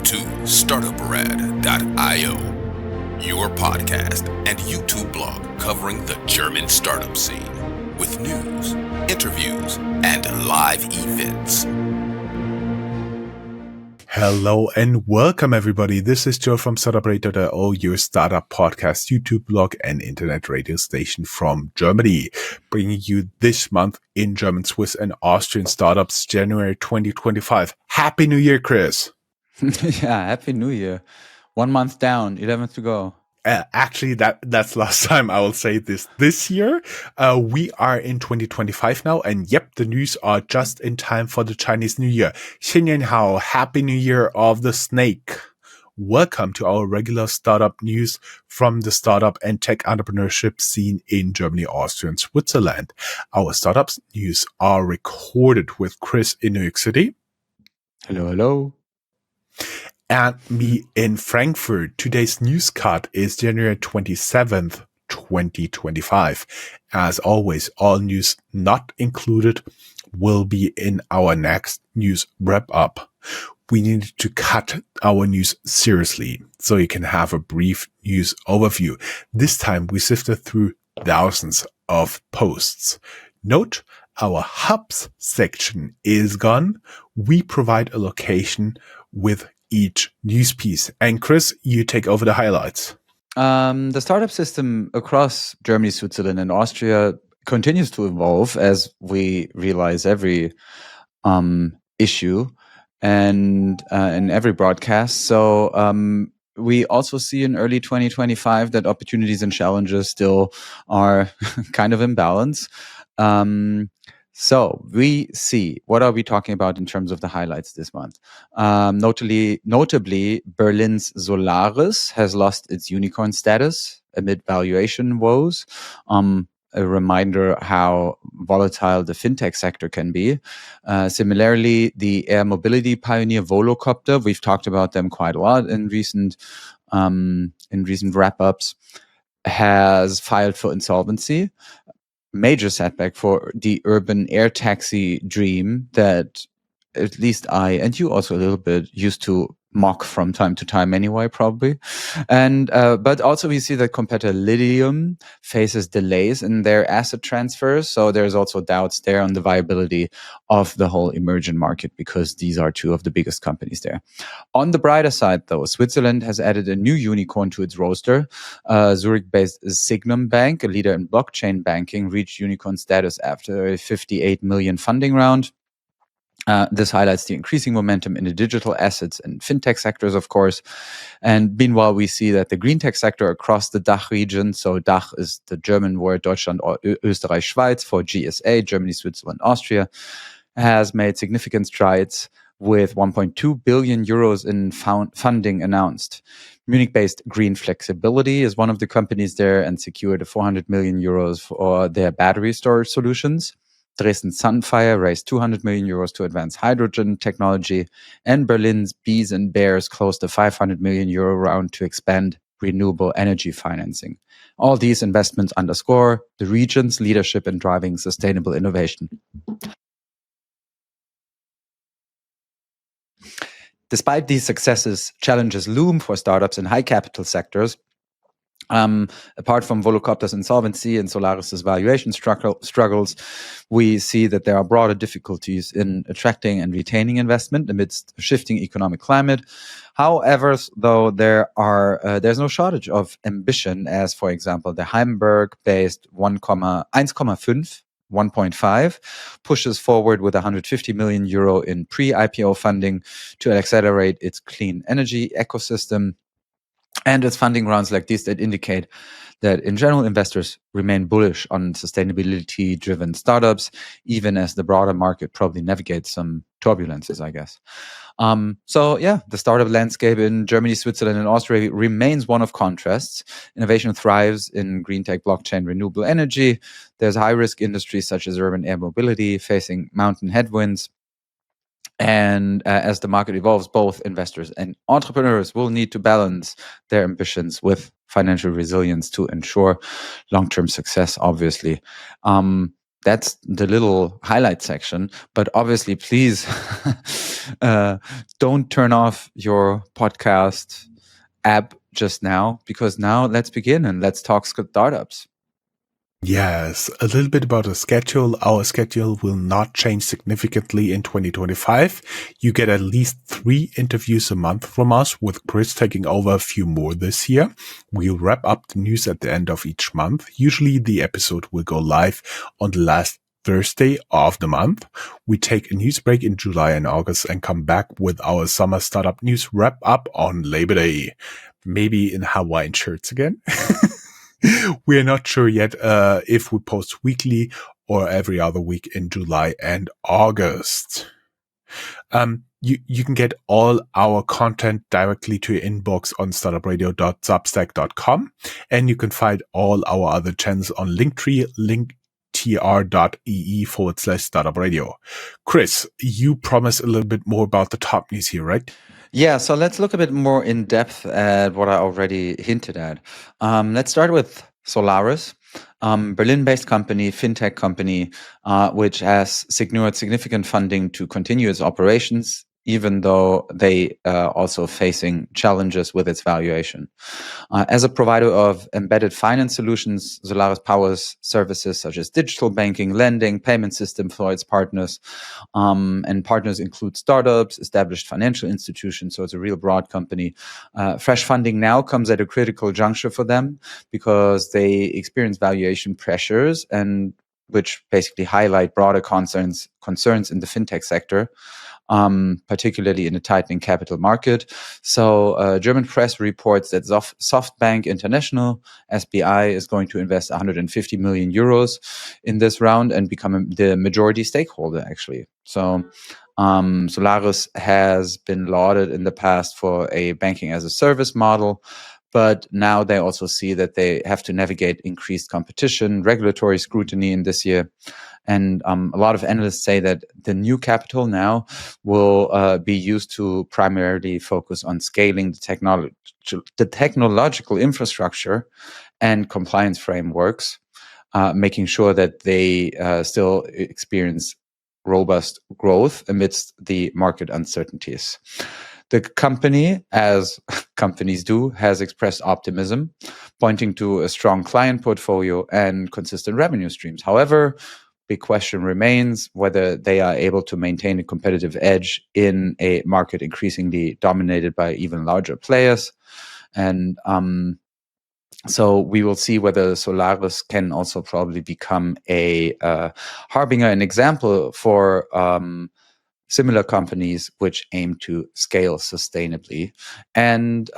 to Startuprad.io, your podcast and YouTube blog covering the German startup scene with news, interviews, and live events. Hello and welcome everybody. This is Joe from Startuprad.io, your startup podcast, YouTube blog and internet radio station from Germany, bringing you this month in German, Swiss and Austrian startups, January 2025. Happy New Year, Chris. Yeah, Happy New Year. 1 month down, 11th to go. Actually, that's last time I will say this. This year, we are in 2025 now, and yep, the news are just in time for the Chinese New Year. 新年好, Happy New Year of the Snake. Welcome to our regular startup news from the startup and tech entrepreneurship scene in Germany, Austria, and Switzerland. Our startups news are recorded with Chris in New York City. Hello. And me in Frankfurt. Today's news cut is January 27th, 2025. As always, all news not included will be in our next news wrap up. We needed to cut our news seriously so you can have a brief news overview. This time we sifted through thousands of posts. Note, our hubs section is gone. We provide a location with each news piece. And Chris, you take over the highlights. The startup system across Germany, Switzerland, and Austria continues to evolve as we realize every issue and in every broadcast. So we also see in early 2025 that opportunities and challenges still are kind of in balance. So we see, what are we talking about in terms of the highlights this month? Notably, Berlin's Solaris has lost its unicorn status amid valuation woes. A reminder how volatile the fintech sector can be. Similarly, the air mobility pioneer Volocopter, we've talked about them quite a lot in recent wrap-ups, has filed for insolvency. Major setback for the urban air taxi dream that at least I, and you also a little bit, used to mock from time to time anyway, probably. And but also we see that competitor Lydium faces delays in their asset transfers. So there's also doubts there on the viability of the whole emerging market because these are two of the biggest companies there. On the brighter side, though, Switzerland has added a new unicorn to its roster. Zurich-based Signum Bank, a leader in blockchain banking, reached unicorn status after a 58 million funding round. This highlights the increasing momentum in the digital assets and fintech sectors, of course. And meanwhile, we see that the green tech sector across the DACH region, so DACH is the German word Deutschland, Österreich, Schweiz for GSA, Germany, Switzerland, Austria, has made significant strides with 1.2 billion euros in funding announced. Munich-based Green Flexibility is one of the companies there and secured 400 million euros for their battery storage solutions. Dresden Sunfire raised 200 million euros to advance hydrogen technology, and Berlin's Bees and Bears closed a 500 million euro round to expand renewable energy financing. All these investments underscore the region's leadership in driving sustainable innovation. Despite these successes, challenges loom for startups in high capital sectors. Apart from Volocopter's insolvency and Solaris's valuation struggles, we see that there are broader difficulties in attracting and retaining investment amidst a shifting economic climate. However, though, there's no shortage of ambition, as, for example, the Hamburg-based 1.5 pushes forward with 150 million euro in pre-IPO funding to accelerate its clean energy ecosystem. And it's funding rounds like this that indicate that in general, investors remain bullish on sustainability-driven startups, even as the broader market probably navigates some turbulences, I guess. The startup landscape in Germany, Switzerland, and Austria remains one of contrasts. Innovation thrives in green tech, blockchain, renewable energy. There's high-risk industries such as urban air mobility facing mountain headwinds. And as the market evolves, both investors and entrepreneurs will need to balance their ambitions with financial resilience to ensure long-term success, obviously. That's the little highlight section. But obviously, please don't turn off your podcast app just now, because now let's begin and let's talk startups. Yes, a little bit about the schedule. Our schedule will not change significantly in 2025. You get at least 3 interviews a month from us, with Chris taking over a few more this year. We'll wrap up the news at the end of each month. Usually the episode will go live on the last Thursday of the month. We take a news break in July and August and come back with our summer startup news wrap up on Labor Day. Maybe in Hawaiian shirts again. We are not sure yet if we post weekly or every other week in July and August. You can get all our content directly to your inbox on startupradio.substack.com, and you can find all our other channels on Linktree, linktr.ee/startupradio. Chris, you promised a little bit more about the top news here, right? Yeah, so let's look a bit more in depth at what I already hinted at. Let's start with Solaris, Berlin-based company, fintech company, which has secured significant funding to continue its operations, even though they also facing challenges with its valuation. As a provider of embedded finance solutions, Solaris powers services such as digital banking, lending, payment system for its partners. And partners include startups, established financial institutions, so it's a real broad company. Fresh funding now comes at a critical juncture for them because they experience valuation pressures, and which basically highlight broader concerns in the fintech sector, particularly in a tightening capital market. So German press reports that SoftBank International, SBI, is going to invest 150 million euros in this round and become the majority stakeholder, actually. So Solaris has been lauded in the past for a banking as a service model, but now they also see that they have to navigate increased competition, regulatory scrutiny in this year. And a lot of analysts say that the new capital now will be used to primarily focus on scaling the technological infrastructure and compliance frameworks, making sure that they still experience robust growth amidst the market uncertainties. The company, as companies do, has expressed optimism, pointing to a strong client portfolio and consistent revenue streams. However, big question remains whether they are able to maintain a competitive edge in a market increasingly dominated by even larger players. And so we will see whether Solaris can also probably become a harbinger, an example for similar companies which aim to scale sustainably. And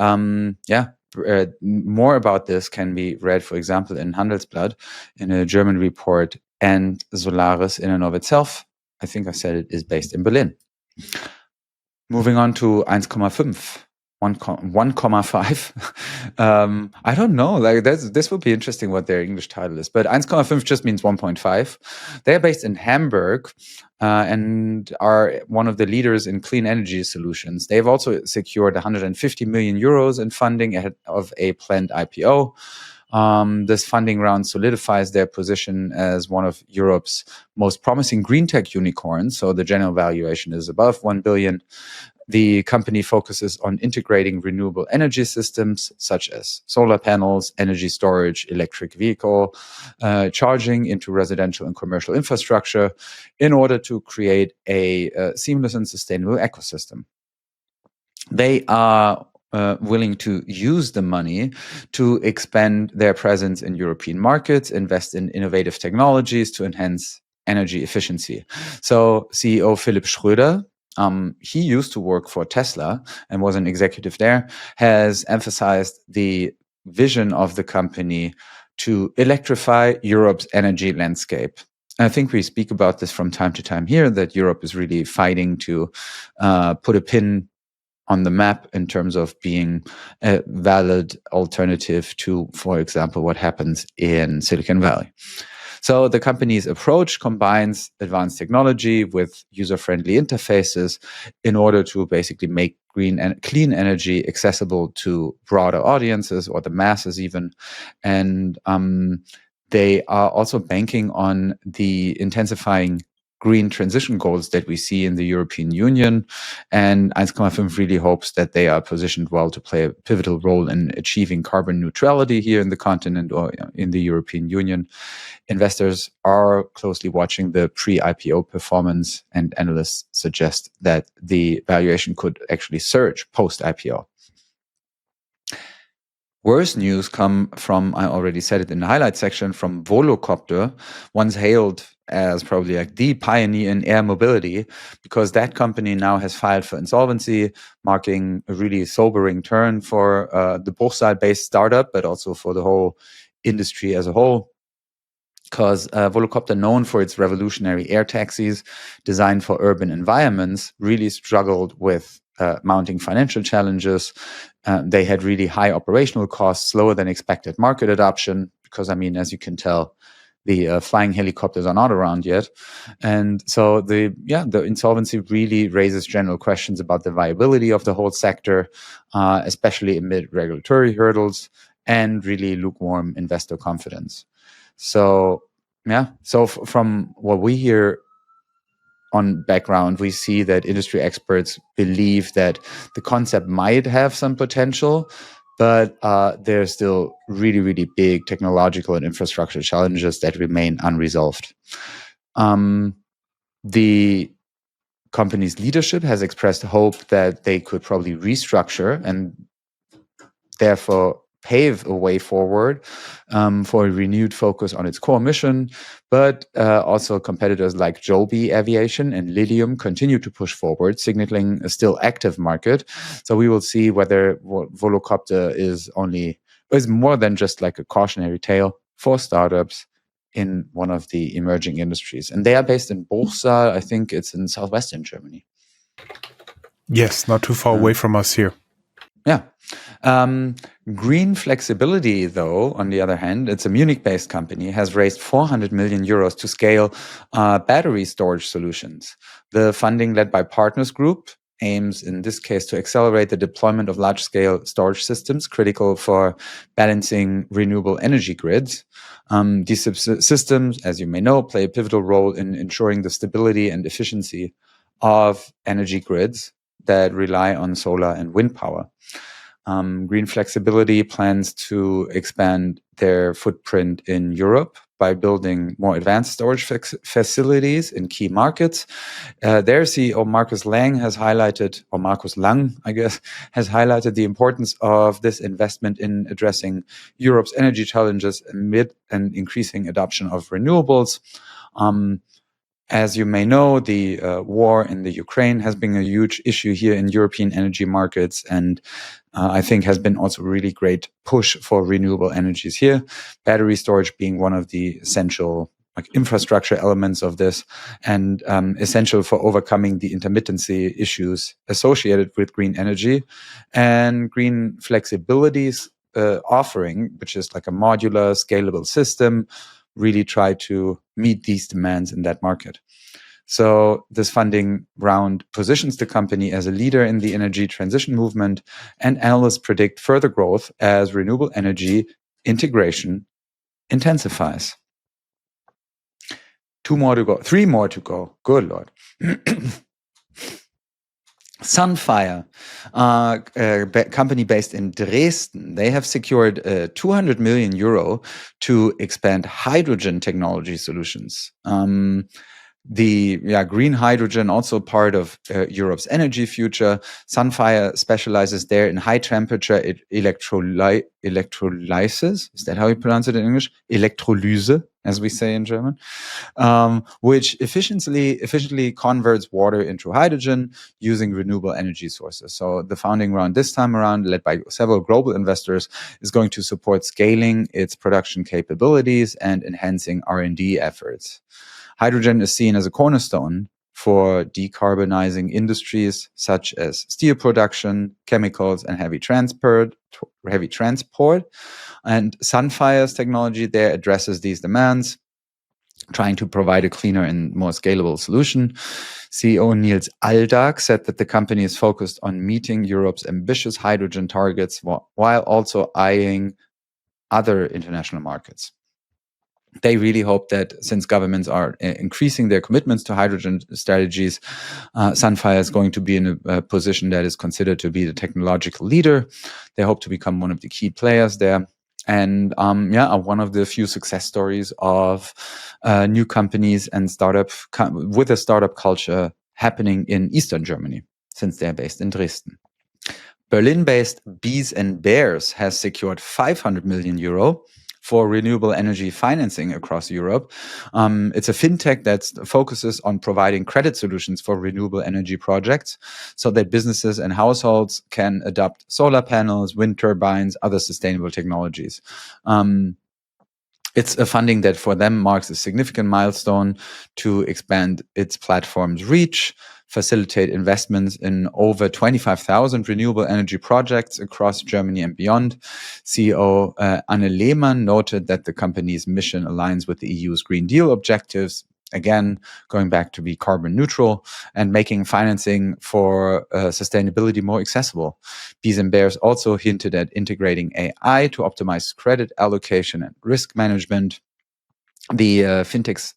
more about this can be read, for example, in Handelsblatt, in a German report. And Solaris in and of itself, I think I said it, is based in Berlin. Moving on to 1,5. 1,5. I don't know. Like this would be interesting what their English title is, but 1,5 just means 1.5. They are based in Hamburg and are one of the leaders in clean energy solutions. They've also secured 150 million euros in funding ahead of a planned IPO. This funding round solidifies their position as one of Europe's most promising green tech unicorns. So the general valuation is above 1 billion. The company focuses on integrating renewable energy systems such as solar panels, energy storage, electric vehicle charging into residential and commercial infrastructure in order to create a seamless and sustainable ecosystem. They are willing to use the money to expand their presence in European markets, invest in innovative technologies to enhance energy efficiency. So CEO Philipp Schröder, he used to work for Tesla and was an executive there, has emphasized the vision of the company to electrify Europe's energy landscape. I think we speak about this from time to time here, that Europe is really fighting to put a pin on the map in terms of being a valid alternative to, for example, what happens in Silicon Valley. So the company's approach combines advanced technology with user-friendly interfaces in order to basically make green and clean energy accessible to broader audiences or the masses even. And they are also banking on the intensifying green transition goals that we see in the European Union. And 1,5 really hopes that they are positioned well to play a pivotal role in achieving carbon neutrality here in the continent or in the European Union. Investors are closely watching the pre-IPO performance, and analysts suggest that the valuation could actually surge post-IPO. Worse news come from, I already said it in the highlight section, from Volocopter, once hailed as probably like the pioneer in air mobility, because that company now has filed for insolvency, marking a really sobering turn for the Bruchsal-based startup, but also for the whole industry as a whole. Because Volocopter, known for its revolutionary air taxis designed for urban environments, really struggled with mounting financial challenges. They had really high operational costs, slower than expected market adoption, because, I mean, as you can tell, the flying helicopters are not around yet. And so the insolvency really raises general questions about the viability of the whole sector, especially amid regulatory hurdles and really lukewarm investor confidence. So, from what we hear on background, we see that industry experts believe that the concept might have some potential, but there are still really, really big technological and infrastructure challenges that remain unresolved. The company's leadership has expressed hope that they could probably restructure and therefore pave a way forward for a renewed focus on its core mission. But also competitors like Joby Aviation and Lilium continue to push forward, signaling a still active market. So we will see whether Volocopter is more than just like a cautionary tale for startups in one of the emerging industries. And they are based in Bruchsal. I think it's in southwestern Germany. Yes, not too far away from us here. Yeah. Green Flexibility, though, on the other hand, it's a Munich-based company, has raised 400 million euros to scale battery storage solutions. The funding, led by Partners Group, aims in this case to accelerate the deployment of large-scale storage systems critical for balancing renewable energy grids. These systems, as you may know, play a pivotal role in ensuring the stability and efficiency of energy grids that rely on solar and wind power. Green Flexibility plans to expand their footprint in Europe by building more advanced storage facilities in key markets. Their CEO, Markus Lang, has highlighted the importance of this investment in addressing Europe's energy challenges amid an increasing adoption of renewables. As you may know, the war in the Ukraine has been a huge issue here in European energy markets, and I think has been also a really great push for renewable energies here. Battery storage being one of the essential infrastructure elements of this, and essential for overcoming the intermittency issues associated with green energy. And Green Flexibility's offering, which is like a modular, scalable system, really try to meet these demands in that market. So this funding round positions the company as a leader in the energy transition movement, and analysts predict further growth as renewable energy integration intensifies. 3 more to go. Good Lord. Sunfire, a company based in Dresden, they have secured 200 million euro to expand hydrogen technology solutions. Green hydrogen, also part of Europe's energy future. Sunfire specializes there in high temperature electrolysis. Is that how you pronounce it in English? Electrolyse, as we say in German, which efficiently converts water into hydrogen using renewable energy sources. So the founding round this time around, led by several global investors, is going to support scaling its production capabilities and enhancing R&D efforts. Hydrogen is seen as a cornerstone for decarbonizing industries such as steel production, chemicals, and heavy transport. And Sunfire's technology there addresses these demands, trying to provide a cleaner and more scalable solution. CEO Niels Aldag said that the company is focused on meeting Europe's ambitious hydrogen targets while also eyeing other international markets. They really hope that since governments are increasing their commitments to hydrogen strategies, Sunfire is going to be in a position that is considered to be the technological leader. They hope to become one of the key players there. And one of the few success stories of new companies and with a startup culture happening in Eastern Germany, since they're based in Dresden. Berlin-based Bees and Bears has secured 500 million euro for renewable energy financing across Europe. It's a fintech that focuses on providing credit solutions for renewable energy projects so that businesses and households can adopt solar panels, wind turbines, other sustainable technologies. It's a funding that for them marks a significant milestone to expand its platform's reach, facilitate investments in over 25,000 renewable energy projects across Germany and beyond. CEO Anne Lehmann noted that the company's mission aligns with the EU's Green Deal objectives, again, going back to be carbon neutral and making financing for sustainability more accessible. Bees and Bears also hinted at integrating AI to optimize credit allocation and risk management. The fintech's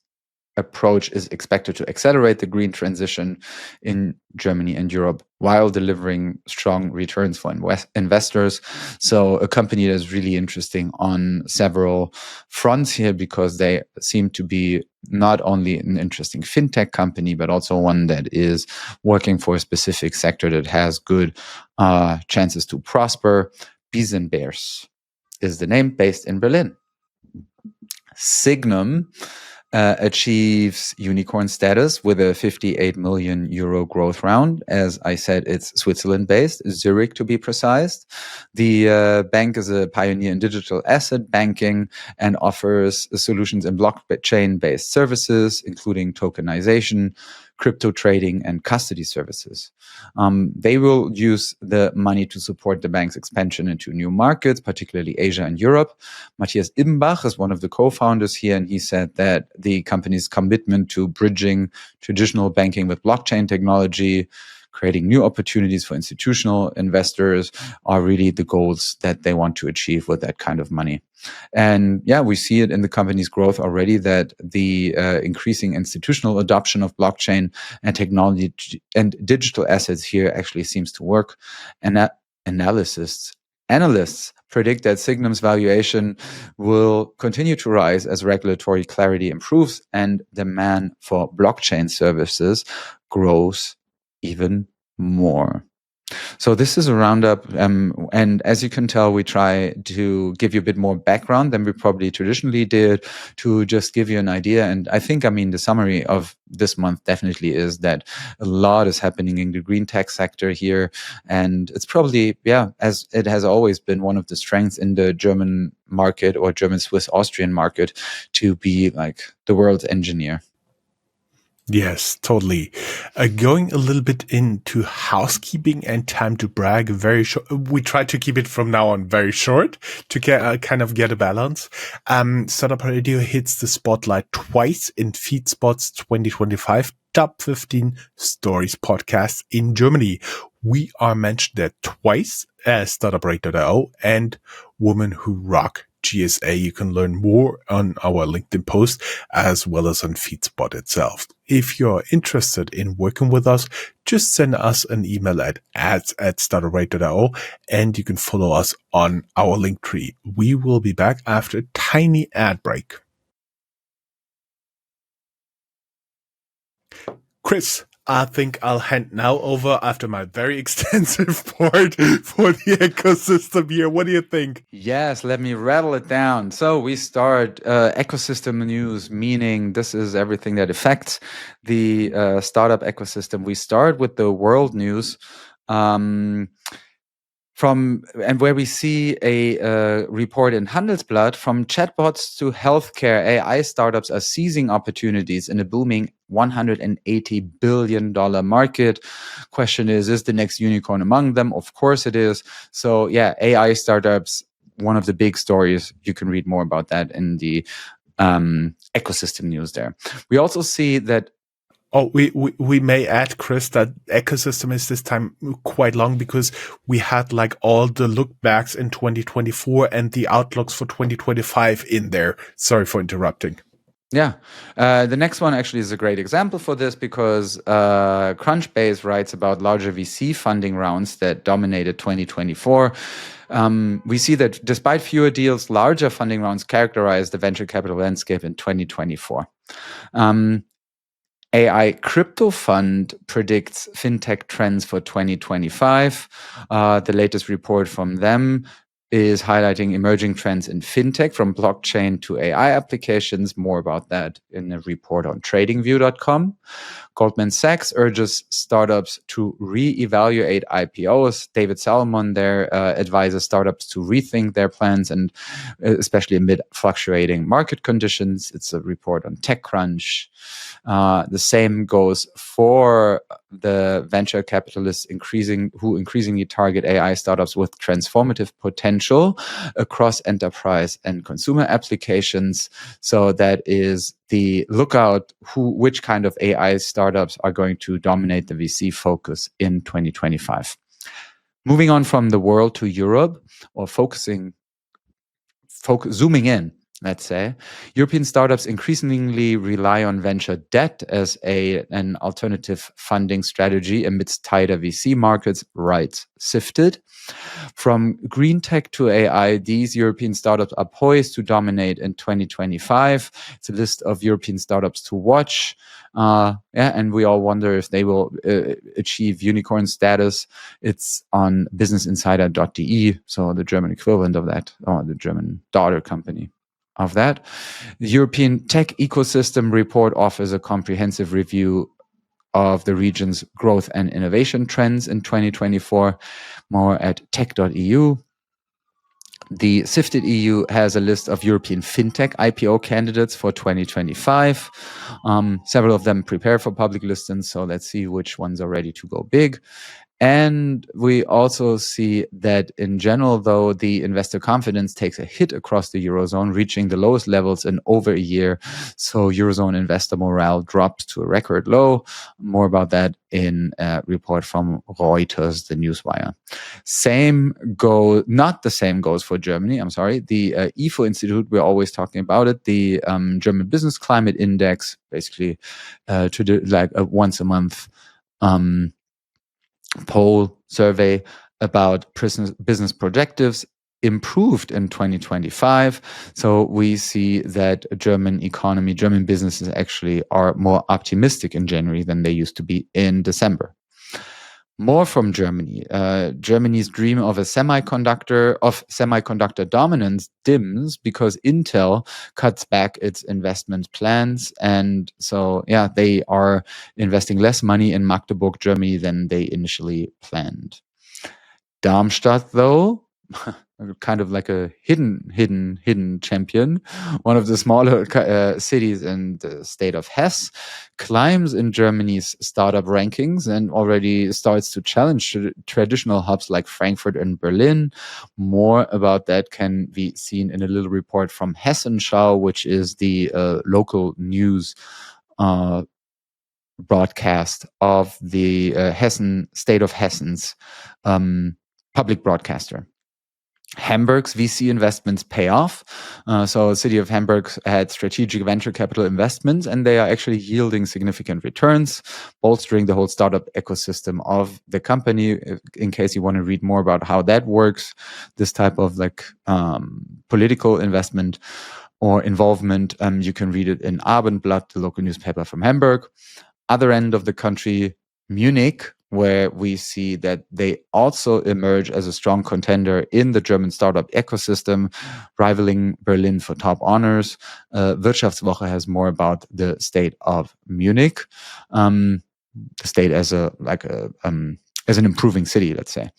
approach is expected to accelerate the green transition in Germany and Europe while delivering strong returns for investors. So a company that is really interesting on several fronts here, because they seem to be not only an interesting fintech company, but also one that is working for a specific sector that has good chances to prosper. Bees and Bears is the name, based in Berlin. Signum achieves unicorn status with a 58 million euro growth round. As I said, it's Switzerland-based, Zurich to be precise. The bank is a pioneer in digital asset banking and offers solutions in blockchain-based services, including tokenization, crypto trading, and custody services. They will use the money to support the bank's expansion into new markets, particularly Asia and Europe. Matthias Imbach is one of the co-founders here, and he said that the company's commitment to bridging traditional banking with blockchain technology, creating new opportunities for institutional investors, are really the goals that they want to achieve with that kind of money. And we see it in the company's growth already, that the increasing institutional adoption of blockchain and technology and digital assets here actually seems to work. And that analysts predict that Signum's valuation will continue to rise as regulatory clarity improves and demand for blockchain services grows even more. So this is a roundup, and as you can tell, we try to give you a bit more background than we probably traditionally did, to just give you an idea. And I think, the summary of this month definitely is that a lot is happening in the green tech sector here, and it's probably, as it has always been, one of the strengths in the German market, or German, Swiss, Austrian market, to be like the world's engineer. Yes, totally. Going a little bit into housekeeping and time to brag, very short. We try to keep it from now on very short to kind of get a balance. Startuprad.io hits the spotlight twice in FeedSpot's 2025 Top 15 Stories podcast in Germany. We are mentioned there twice as Startuprad.io and Women Who Rock GSA. You can learn more on our LinkedIn post as well as on FeedSpot itself. If you're interested in working with us, just send us an email at ads@startuprad.io, and you can follow us on our link tree. We will be back after a tiny ad break. Chris, I think I'll hand now over after my very extensive part for the ecosystem here. What do you think? Yes, let me rattle it down. So we start ecosystem news, meaning this is everything that affects the startup ecosystem. We start with the world news. Where we see a report in Handelsblatt, from chatbots to healthcare, AI startups are seizing opportunities in a booming $180 billion market. Question is the next unicorn among them? Of course it is. So AI startups, one of the big stories. You can read more about that in the ecosystem news there. We also see that Oh, we may add, Chris, that ecosystem is this time quite long because we had like all the look backs in 2024 and the outlooks for 2025 in there. Sorry for interrupting. Yeah. The next one actually is a great example for this because Crunchbase writes about larger VC funding rounds that dominated 2024. We see that despite fewer deals, larger funding rounds characterized the venture capital landscape in 2024. AI Crypto Fund predicts fintech trends for 2025. The latest report from them is highlighting emerging trends in fintech from blockchain to AI applications. More about that in a report on tradingview.com. Goldman Sachs urges startups to re-evaluate IPOs. David Salomon there advises startups to rethink their plans, and especially amid fluctuating market conditions. It's a report on TechCrunch. The same goes for the venture capitalists who increasingly target AI startups with transformative potential across enterprise and consumer applications. So that is the lookout which kind of AI startups are going to dominate the VC focus in 2025. Moving on from the world to Europe, or zooming in, let's say, European startups increasingly rely on venture debt as an alternative funding strategy amidst tighter VC markets, writes Sifted. From green tech to AI, these European startups are poised to dominate in 2025. It's a list of European startups to watch. And we all wonder if they will achieve unicorn status. It's on businessinsider.de, so the German equivalent of that, or the German daughter company of that. The European Tech Ecosystem Report offers a comprehensive review of the region's growth and innovation trends in 2024, more at tech.eu. The Sifted EU has a list of European fintech IPO candidates for 2025. Several of them prepare for public listings, so let's see which ones are ready to go big. And we also see that in general, though, the investor confidence takes a hit across the Eurozone, reaching the lowest levels in over a year. So Eurozone investor morale drops to a record low. More about that in a report from Reuters, the newswire. Not the same goes for Germany. I'm sorry. The IFO Institute, we're always talking about it. The German Business Climate Index, basically a once a month poll survey about business projectives, improved in 2025. So we see that German businesses actually are more optimistic in January than they used to be in December. More from Germany. Germany's dream of semiconductor dominance dims because Intel cuts back its investment plans. And so, they are investing less money in Magdeburg, Germany than they initially planned. Darmstadt, though, kind of like a hidden champion, one of the smaller cities in the state of Hesse, climbs in Germany's startup rankings and already starts to challenge traditional hubs like Frankfurt and Berlin. More about that can be seen in a little report from Hessenschau, which is the local news broadcast of the state of Hessen's public broadcaster. Hamburg's VC investments pay off. So the city of Hamburg had strategic venture capital investments, and they are actually yielding significant returns, bolstering the whole startup ecosystem of the company. In case you want to read more about how that works, this type of political investment or involvement, you can read it in Abendblatt, the local newspaper from Hamburg. Other end of the country, Munich, where we see that they also emerge as a strong contender in the German startup ecosystem, rivaling Berlin for top honors. Wirtschaftswoche has more about the state of Munich, the state as an improving city, let's say.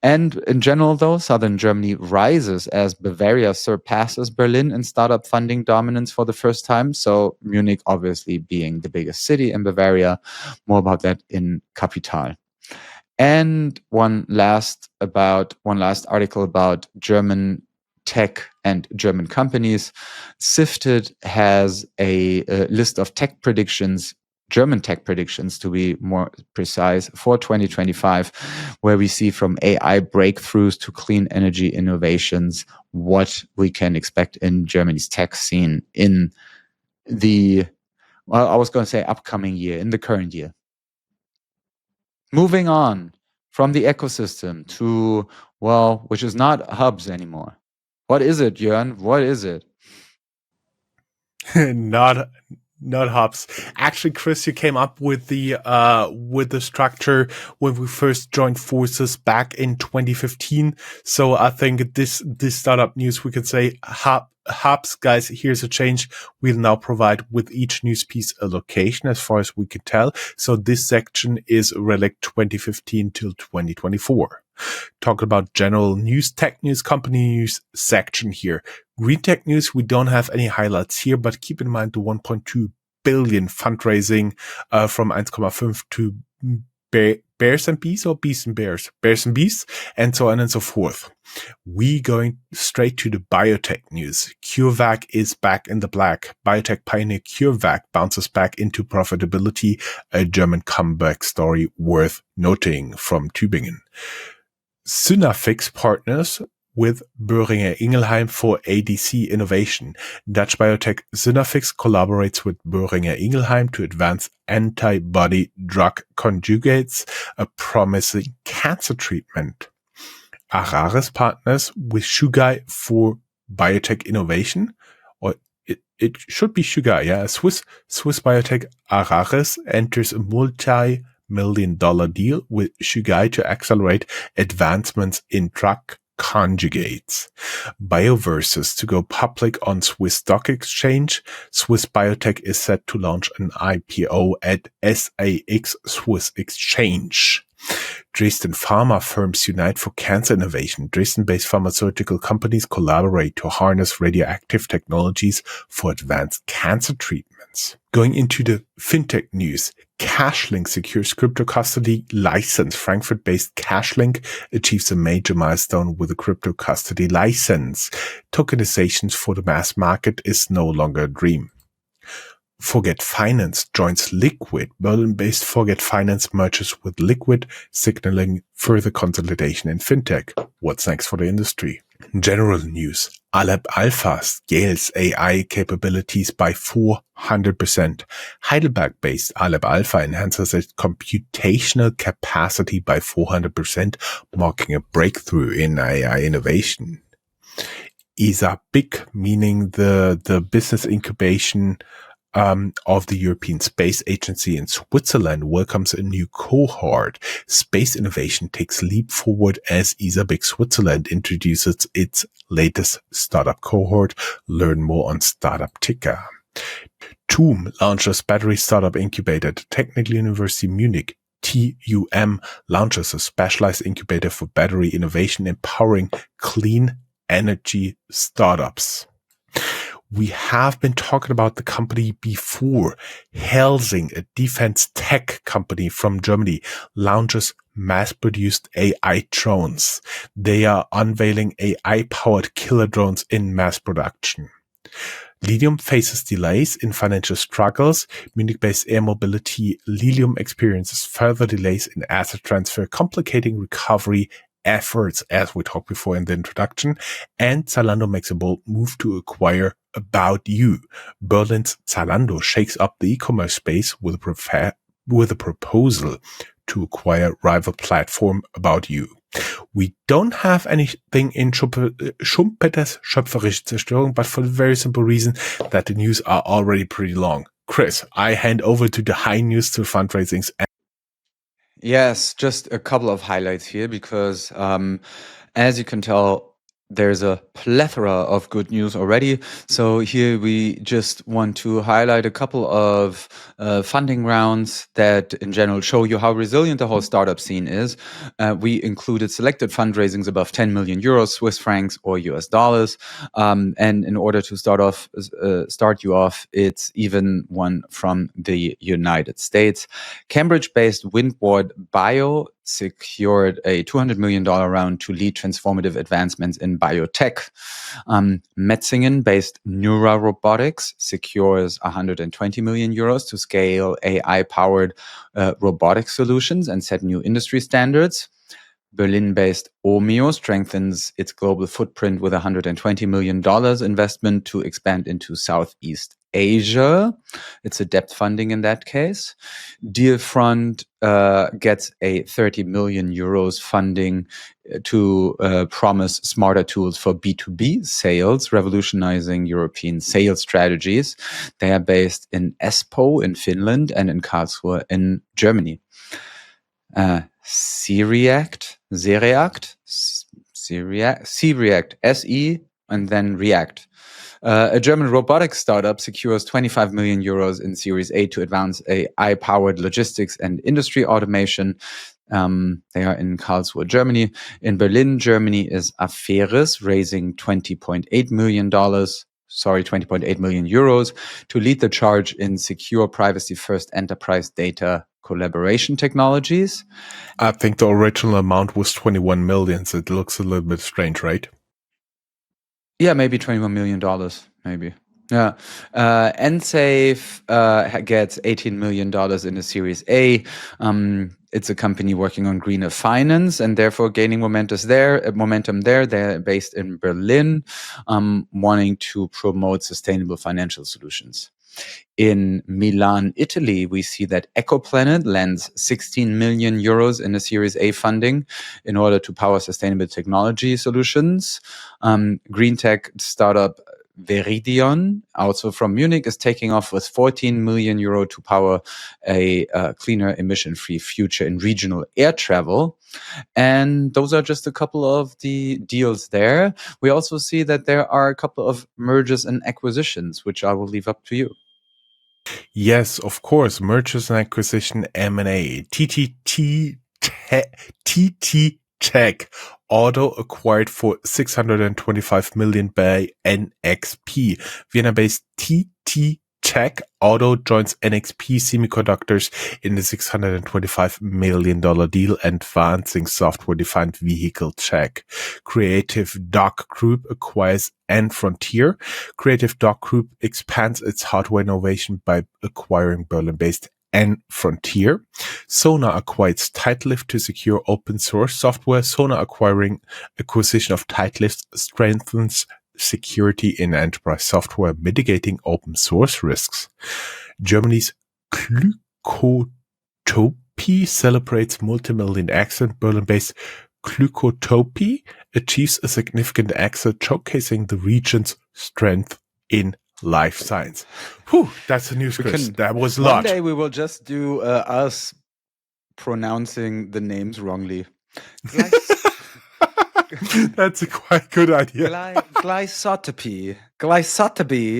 And in general, though, southern Germany rises as Bavaria surpasses Berlin in startup funding dominance for the first time. So Munich obviously being the biggest city in Bavaria. More about that in Capital. And one last article about German tech and German companies. Sifted has a list of tech predictions German tech predictions, to be more precise, for 2025, where we see from AI breakthroughs to clean energy innovations, what we can expect in Germany's tech scene in the, well, I was going to say upcoming year, in the current year. Moving on from the ecosystem to, well, which is not hubs anymore. What is it, Jörn? What is it? Not hubs. Actually, Chris, you came up with the structure when we first joined forces back in 2015. So I think this startup news, we could say hubs, guys. Here's a change. We'll now provide with each news piece a location, as far as we can tell. So this section is relic 2015 till 2024. Talking about general news, tech news, company news section here. Green tech news, we don't have any highlights here, but keep in mind the 1.2 billion fundraising from 1,5 to Bears and Bees, or Bees and Bears? Bears and Bees, and so on and so forth. We going straight to the biotech news. CureVac is back in the black. Biotech pioneer CureVac bounces back into profitability, a German comeback story worth noting from Tübingen. Synafix partners with Boehringer Ingelheim for ADC innovation. Dutch biotech Synafix collaborates with Boehringer Ingelheim to advance antibody drug conjugates, a promising cancer treatment. Araris partners with Chugai for biotech innovation, or it should be Chugai, yeah. Swiss biotech Araris enters a multi-million-dollar deal with Chugai to accelerate advancements in drug conjugates. Bioversus to go public on Swiss Stock Exchange. Swiss biotech is set to launch an IPO at SAX Swiss Exchange. Dresden pharma firms unite for cancer innovation. Dresden-based pharmaceutical companies collaborate to harness radioactive technologies for advanced cancer treatments. Going into the fintech news, Cashlink secures crypto custody license. Frankfurt-based Cashlink achieves a major milestone with a crypto custody license. Tokenizations for the mass market is no longer a dream. Forget Finance joins Liquid. Berlin-based Forget Finance merges with Liquid, signaling further consolidation in fintech. What's next for the industry? General news. Aleph Alpha scales AI capabilities by 400%. Heidelberg-based Aleph Alpha enhances its computational capacity by 400%, marking a breakthrough in AI innovation. ESA BIC, meaning the business incubation of the European Space Agency in Switzerland, welcomes a new cohort. Space innovation takes leap forward as ESA BIC Switzerland introduces its latest startup cohort. Learn more on Startup Ticker. TUM launches battery startup incubator. The Technical University Munich, TUM, launches a specialized incubator for battery innovation, empowering clean energy startups. We have been talking about the company before. Helsing, a defense tech company from Germany, launches mass-produced AI drones. They are unveiling AI-powered killer drones in mass production. Lilium faces delays in financial struggles. Munich-based air mobility Lilium experiences further delays in asset transfer, complicating recovery efforts, as we talked before in the introduction. And Zalando makes a bold move to acquire About You. Berlin's Zalando shakes up the e-commerce space with a proposal to acquire rival platform About You. We don't have anything in Schumpeter's schöpferische Zerstörung, but for the very simple reason that the news are already pretty long. Chris, I hand over to the high news to fundraisings. Yes, just a couple of highlights here because, as you can tell, there's a plethora of good news already. So here we just want to highlight a couple of funding rounds that in general show you how resilient the whole startup scene is. We included selected fundraisings above 10 million euros, Swiss francs, or US dollars. And in order to start you off, it's even one from the United States. Cambridge-based Windward Bio secured a $200 million round to lead transformative advancements in biotech. Metzingen-based Neura Robotics secures 120 million euros to scale AI-powered robotic solutions and set new industry standards. Berlin-based Omeo strengthens its global footprint with $120 million investment to expand into Southeast Asia. It's a debt funding in that case. Dealfront gets a 30 million euros funding to promise smarter tools for B2B sales, revolutionizing European sales strategies. They are based in Espoo in Finland and in Karlsruhe in Germany. C-React, SE, and then React. A German robotics startup secures 25 million euros in Series A to advance AI-powered logistics and industry automation. They are in Karlsruhe, Germany. In Berlin, Germany is Aferis, raising $20.8 million to lead the charge in secure privacy-first enterprise data collaboration technologies. I think the original amount was 21 million, so it looks a little bit strange, right? Yeah, maybe $21 million, maybe. Yeah. NSafe gets $18 million in a Series A. It's a company working on greener finance and therefore gaining momentum there. They're based in Berlin, wanting to promote sustainable financial solutions. In Milan, Italy, we see that EcoPlanet lends 16 million euros in a Series A funding in order to power sustainable technology solutions. Green tech startup Veridion, also from Munich, is taking off with 14 million euro to power a cleaner, emission-free future in regional air travel. And those are just a couple of the deals there. We also see that there are a couple of mergers and acquisitions, which I will leave up to you. Yes, of course. Mergers and acquisition, M&A. TT Tech Auto acquired for 625 million by NXP. Vienna-based TT Tech Auto joins NXP Semiconductors in the $625 million deal, advancing software-defined vehicle tech. Creative DACH Group acquires NFrontier. Creative DACH Group expands its hardware innovation by acquiring Berlin-based NFrontier. Sona acquires TiteLift to secure open source software. Sona acquisition of TiteLift strengthens security in enterprise software, mitigating open source risks. Germany's Glykotopie celebrates multi-million exit. Berlin-based Glykotopie achieves a significant exit, showcasing the region's strength in life science. Whew, that's the news, Chris. That was a lot. One day we will just do us pronouncing the names wrongly. That's a quite good idea. Glysotopy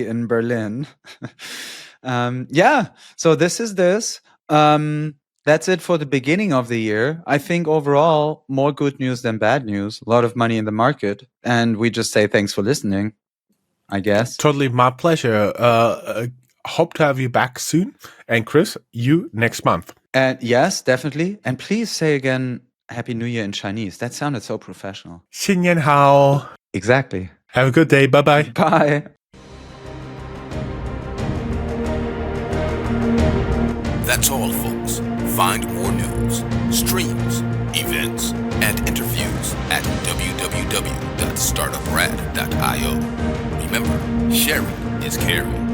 in Berlin. So this is this. That's it for the beginning of the year. I think overall, more good news than bad news. A lot of money in the market. And we just say thanks for listening, I guess. Totally my pleasure. Hope to have you back soon. And Chris, you next month. And yes, definitely. And please say again, Happy New Year in Chinese. That sounded so professional. 新年好. Exactly. Have a good day. Bye-bye. Bye. That's all, folks. Find more news, streams, events, and interviews at www.startuprad.io. Remember, sharing is caring.